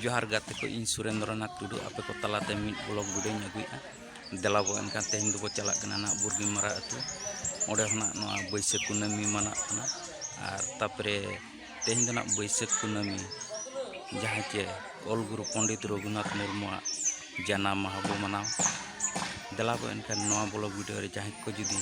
जोहार गाते को इन सुरेंद्रनाथ टुडू आपे को तलाते मिट ब्लॉग वीडियो अगुआ देलाबो एनका तेहन दो चला ना बुर्गी मारा अतु ओडे होना नोआ बैसाख कुनामी माना और तापरे तेहन दो बैसाख कुनामी जहाँ चे ऑलगुरु पंडित रघुनाथ मुर्मू जाना माह बो मनाव देलाबो एनका नोआ ब्लॉग वीडियो रे जहाँ को जुदी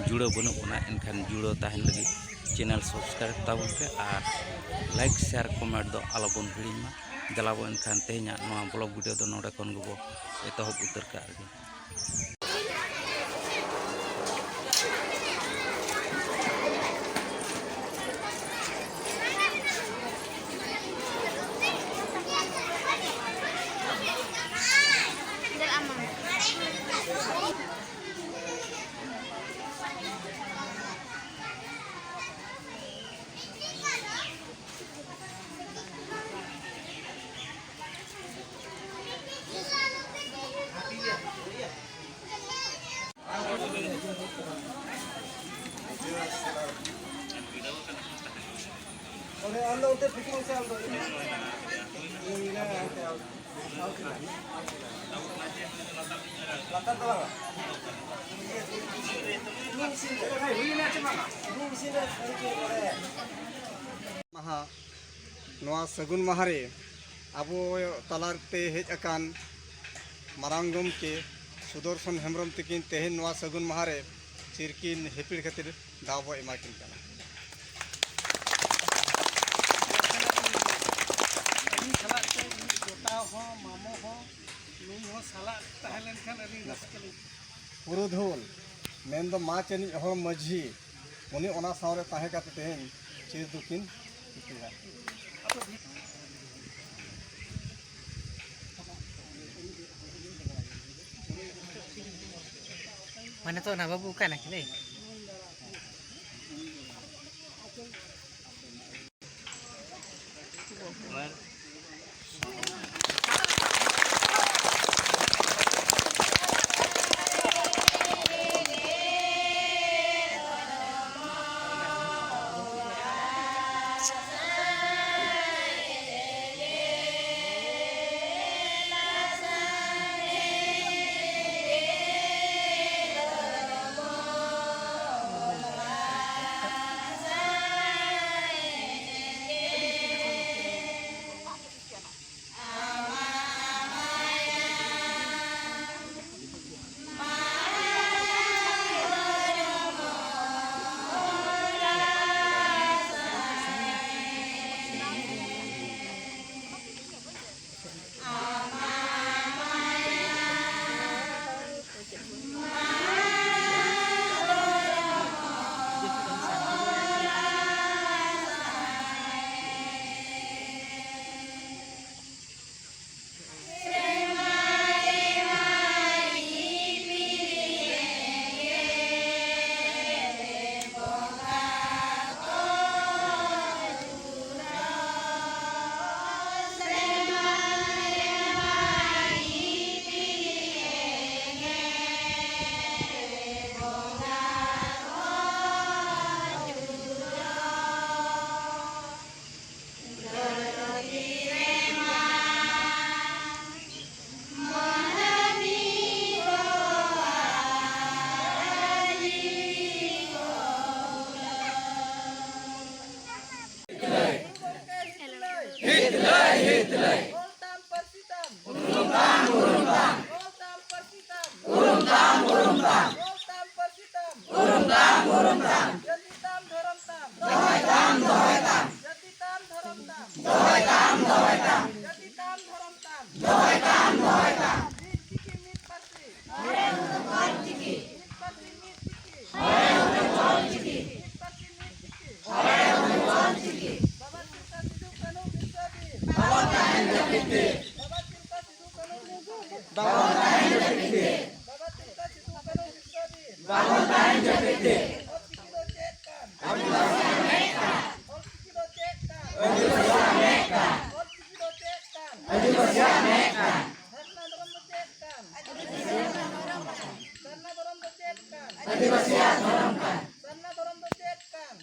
जुड़ो बनो बना एनखान जुड़ो तहन लगी चैनल सब्सक्राइब ताबन पे और लाइक शेयर कमेंट दो आलोबन हिड़ीमा देलाबो एनखान तेहना नोआ ब्लॉग वीडियो दो नोडे खन गबो एतहब उतर का सगुन महारे अब तलाते हेज अकान मारांग गमके सुदर्शन हेम्ब्रम तकिन तेहन सगुन महारे चिरकिन हेपिड़ खातिर दाव एमाकिन कना पुरुधुल मेन दो मा चनी हर मझी उनी ओना सावरे ताहे काते तेहन चिर दुकिन इतिला mana tu nak babu kan nak ni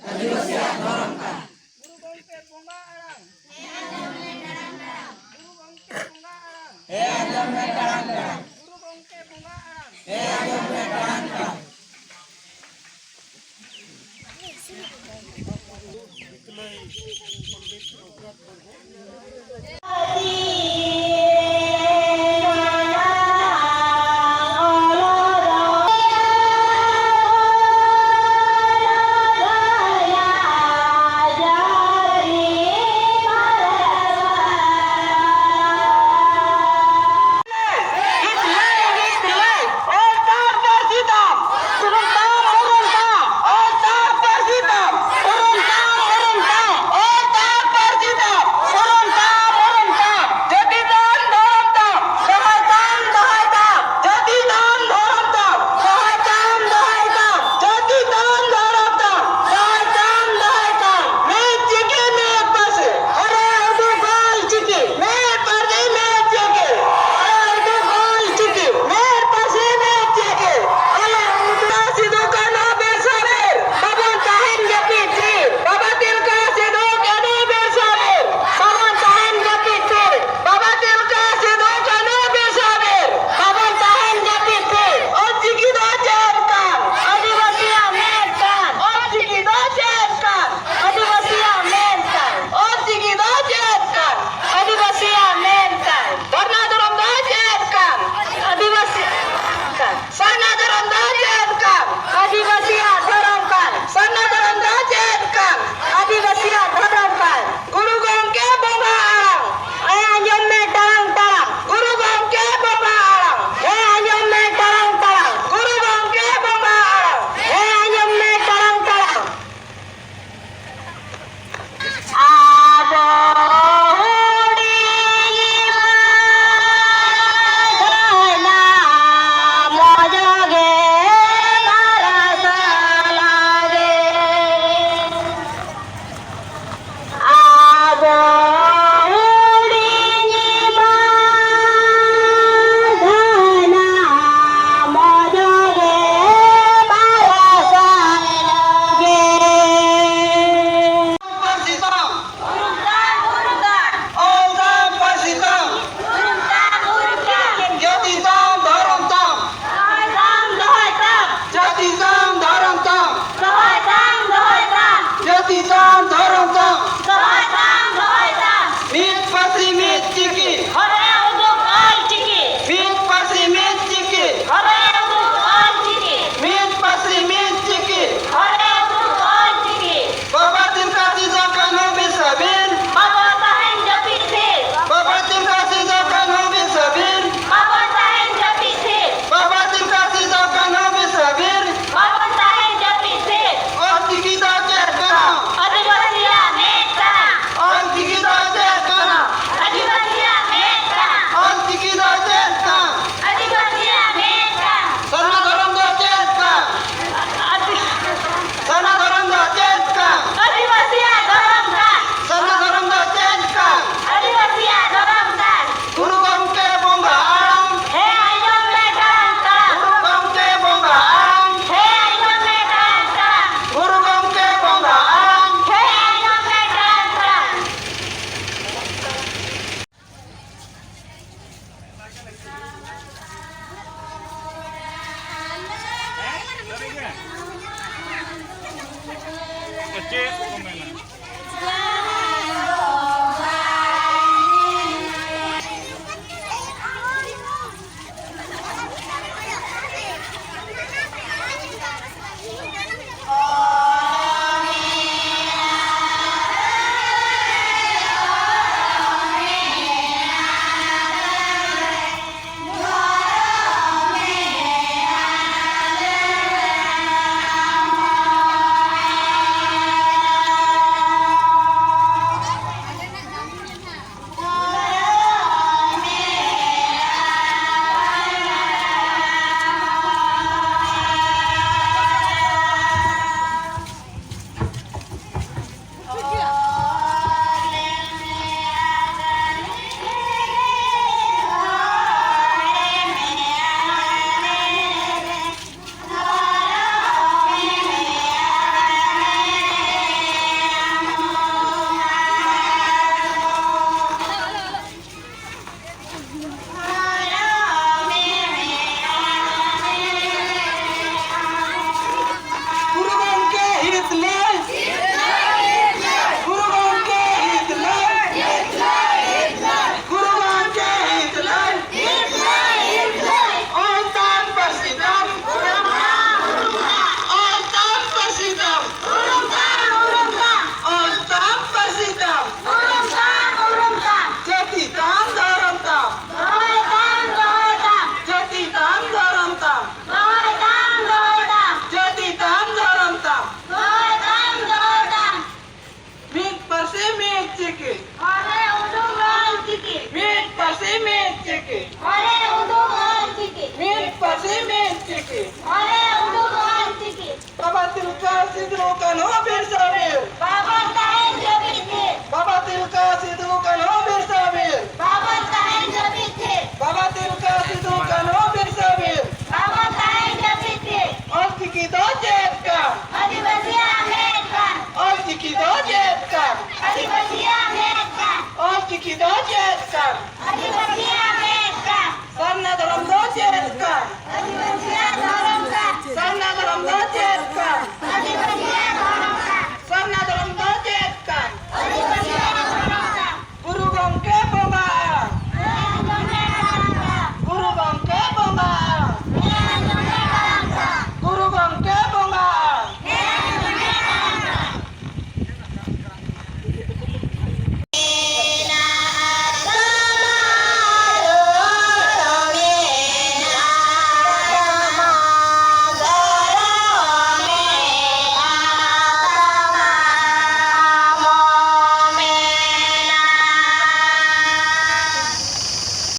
Adiwasiat Norongkan. Guru Gongke Ponga Arang. Turun ᱪᱤᱠᱤ ᱫᱚ ᱪᱮᱫ ᱠᱟᱱ ᱥᱟᱨᱱᱟ ᱫᱷᱚᱨᱚᱢ ᱫᱚ ᱪᱮᱫ ᱠᱟᱱ ᱥᱟᱨᱱᱟ ᱫᱷᱚᱨᱚᱢ ᱫᱚ ᱪᱮᱫ